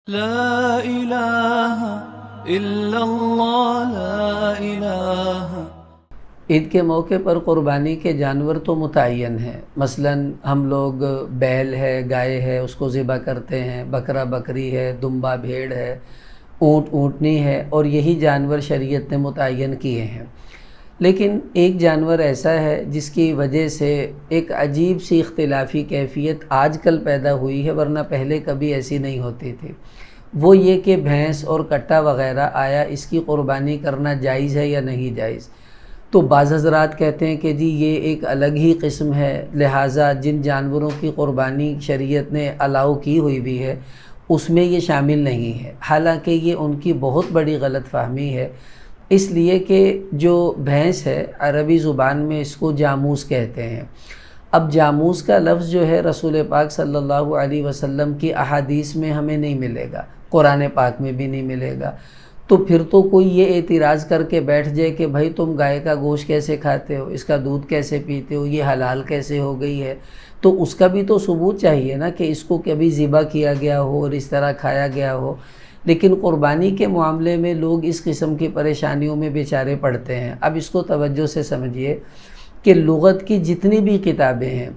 ला इलाहा इल्लल्लाह ला इलाहा। ईद के मौके पर क़ुरबानी के जानवर तो मुतय्यन हैं। मसलन हम लोग बैल है, गाय है, उसको ज़िबा करते हैं, बकरा बकरी है, दुम्बा भेड़ है, ऊँट ऊँटनी है, और यही जानवर शरीयत ने मुतय्यन किए हैं। लेकिन एक जानवर ऐसा है जिसकी वजह से एक अजीब सी इख्तिलाफ़ी कैफ़ियत आजकल पैदा हुई है, वरना पहले कभी ऐसी नहीं होती थी। वो ये कि भैंस और कट्टा वग़ैरह आया, इसकी क़ुरबानी करना जायज़ है या नहीं जायज़। तो बाज़ हज़रात कहते हैं कि जी ये एक अलग ही किस्म है, लिहाजा जिन जानवरों की क़ुरबानी शरीयत ने अलाउ की हुई भी है उसमें ये शामिल नहीं है। हालांकि ये उनकी बहुत बड़ी गलत फ़हमी है, इसलिए कि जो भैंस है अरबी ज़ुबान में इसको जामूस कहते हैं। अब जामूस का लफ्ज़ जो है रसूल पाक सल्लल्लाहु अलैहि वसल्लम की अहादीस में हमें नहीं मिलेगा, कुरान पाक में भी नहीं मिलेगा। तो फिर तो कोई ये एतराज़ करके बैठ जाए कि भाई तुम गाय का गोश्त कैसे खाते हो, इसका दूध कैसे पीते हो, ये हलाल कैसे हो गई है, तो उसका भी तो सबूत चाहिए ना कि इसको कभी ज़िबा किया गया हो और इस तरह खाया गया हो। लेकिन क़ुरबानी के मामले में लोग इस किस्म की परेशानियों में बेचारे पड़ते हैं। अब इसको तवज्जो से समझिए कि लुग़त की जितनी भी किताबें हैं,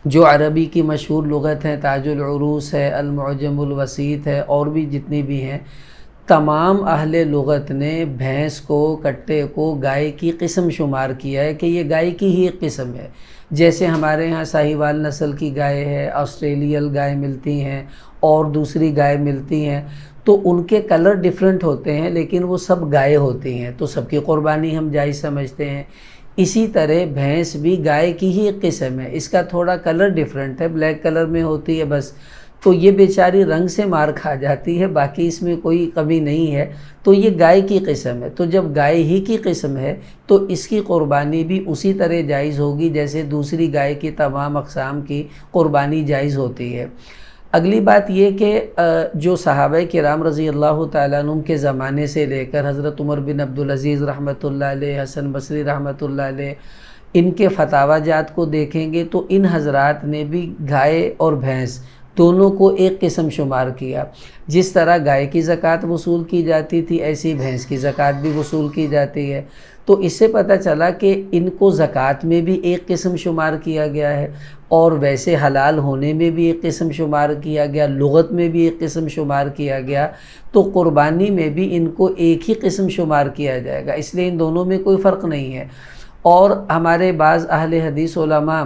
जो अरबी की मशहूर लुग़त हैं, ताजुल उरूस है, अल मुअज्जमुल वसीत है, और भी जितनी भी हैं, तमाम अहले लुग़त ने भैंस को, कट्टे को गाय की किस्म शुमार किया है कि ये गाय की ही एक किस्म है। जैसे हमारे यहाँ साहिवाल नस्ल की गाय है, ऑस्ट्रेलियल गाय मिलती हैं और दूसरी गाय मिलती हैं, तो उनके कलर डिफरेंट होते हैं लेकिन वो सब गाय होती हैं, तो सबकी क़ुरबानी हम जायज़ समझते हैं। इसी तरह भैंस भी गाय की ही एक किस्म है, इसका थोड़ा कलर डिफरेंट है, ब्लैक कलर में होती है बस, तो ये बेचारी रंग से मार खा जाती है, बाकी इसमें कोई कमी नहीं है। तो ये गाय की किस्म है, तो जब गाय ही की किस्म है तो इसकी क़ुरबानी भी उसी तरह जायज़ होगी जैसे दूसरी गाय की तमाम अक़साम की क़ुरबानी जायज़ होती है। अगली बात ये कि जो सहाबा किराम रज़ी अल्लाह तआला अन्हुम के ज़माने से लेकर हज़रत उमर बिन अब्दुल अज़ीज़ रहमतुल्लाह अलैह, हसन बसरी रहमतुल्लाह अलैह, इनके फतावाजात को देखेंगे तो इन हज़रात ने भी गाय और भैंस दोनों को एक किस्म शुमार किया। जिस तरह गाय की ज़कात वसूल की जाती थी ऐसी भैंस की ज़कात भी वसूल की जाती है। तो इससे पता चला कि इनको ज़कात में भी एक किस्म शुमार किया गया है और वैसे हलाल होने में भी एक किस्म शुमार किया गया, लुग़त में भी एक किस्म शुमार किया गया, तो क़ुरबानी में भी इनको एक ही किस्म शुमार किया जाएगा। इसलिए इन दोनों में कोई फ़र्क नहीं है। और हमारे बाज़ अहले हदीस उलमा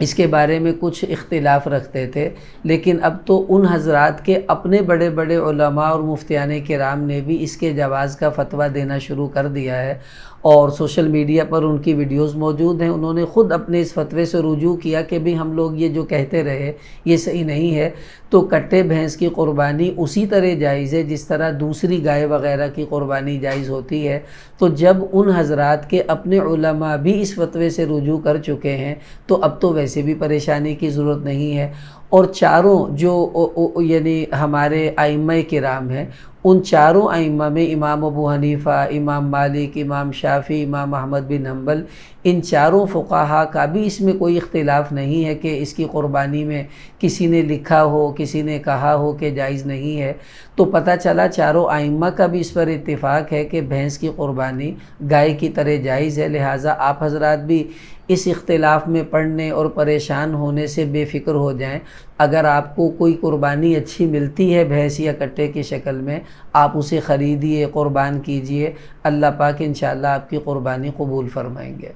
इसके बारे में कुछ इख्तिलाफ़ रखते थे, लेकिन अब तो उन हज़रात के अपने बड़े बड़े उलमा और मुफ्तियाने किराम ने भी इसके जवाज़ का फ़तवा देना शुरू कर दिया है और सोशल मीडिया पर उनकी वीडियोस मौजूद हैं। उन्होंने ख़ुद अपने इस फतवे से रुजू किया कि भाई हम लोग ये जो कहते रहे ये सही नहीं है। तो कट्टे भैंस की क़ुरबानी उसी तरह जायज़ है जिस तरह दूसरी गाय वग़ैरह की क़ुरबानी जायज़ होती है। तो जब उन हज़रात के अपने उलमा भी इस फतवे से रुजू कर चुके हैं तो अब तो वैसे भी परेशानी की ज़रूरत नहीं है। और चारों जो यानी हमारे आइम्मा किराम हैं, उन चारों आइम्मा में इमाम अबू हनीफ़ा, इमाम मालिक, इमाम शाफ़ी, इमाम अहमद बिन हम्बल, इन चारों फ़ुक़हा का भी इसमें कोई इख्तिलाफ़ नहीं है कि इसकी क़ुरबानी में किसी ने लिखा हो, किसी ने कहा हो कि जायज़ नहीं है। तो पता चला चारों आइम्मा का भी इस पर इत्तिफ़ाक़ है कि भैंस की क़ुरबानी गाय की तरह जायज़ है। लिहाजा आप हज़रात भी इस इख्तिलाफ़ में पढ़ने और परेशान होने से बेफ़िक्र हो जाएं। अगर आपको कोई क़ुरबानी अच्छी मिलती है भैंस या कट्टे की शक्ल में, आप उसे ख़रीदिए, क़ुरबान कीजिए। अल्लाह पाक इंशाअल्लाह आपकी क़ुरबानी कबूल फ़रमाएंगे।